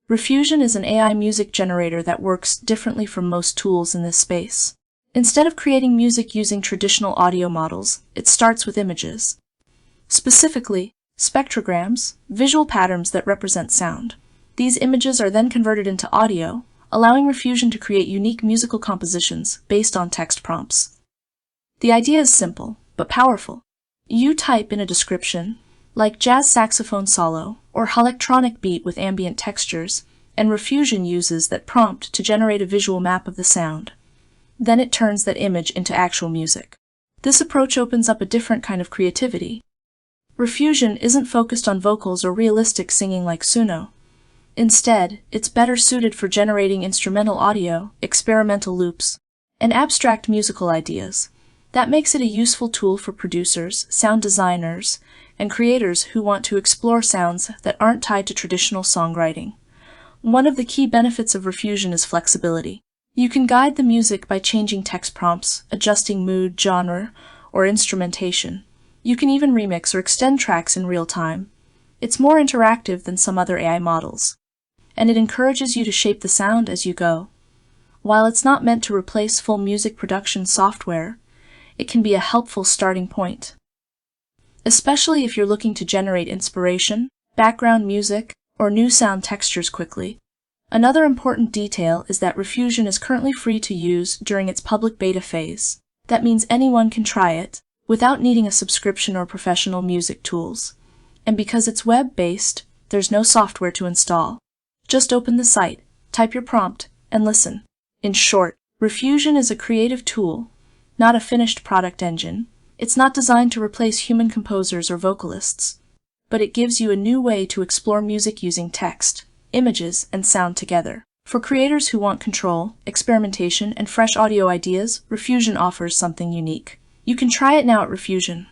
Riffusion is an AI music generator that works differently from most tools in this space. Instead of creating music using traditional audio models, it starts with images. Specifically, spectrograms, visual patterns that represent sound. These images are then converted into audio, allowing Riffusion to create unique musical compositions based on text prompts. The idea is simple, but powerful. You type in a description, like jazz saxophone solo or electronic beat with ambient textures, and Riffusion uses that prompt to generate a visual map of the sound. Then it turns that image into actual music. This approach opens up a different kind of creativity. Riffusion isn't focused on vocals or realistic singing like Suno. Instead, it's better suited for generating instrumental audio, experimental loops, and abstract musical ideas. That makes it a useful tool for producers, sound designers, and creators who want to explore sounds that aren't tied to traditional songwriting. One of the key benefits of Riffusion is flexibility. You can guide the music by changing text prompts, adjusting mood, genre, or instrumentation. You can even remix or extend tracks in real time. It's more interactive than some other AI models, and it encourages you to shape the sound as you go. While it's not meant to replace full music production software, it can be a helpful starting point, especially if you're looking to generate inspiration, background music, or new sound textures quickly. Another important detail is that Riffusion is currently free to use during its public beta phase. That means anyone can try it without needing a subscription or professional music tools. And because it's web-based, there's no software to install. Just open the site, type your prompt, and listen. In short, Riffusion is a creative tool, not a finished product engine. It's not designed to replace human composers or vocalists, but it gives you a new way to explore music using text, images, and sound together. For creators who want control, experimentation, and fresh audio ideas, Riffusion offers something unique. You can try it now at Riffusion.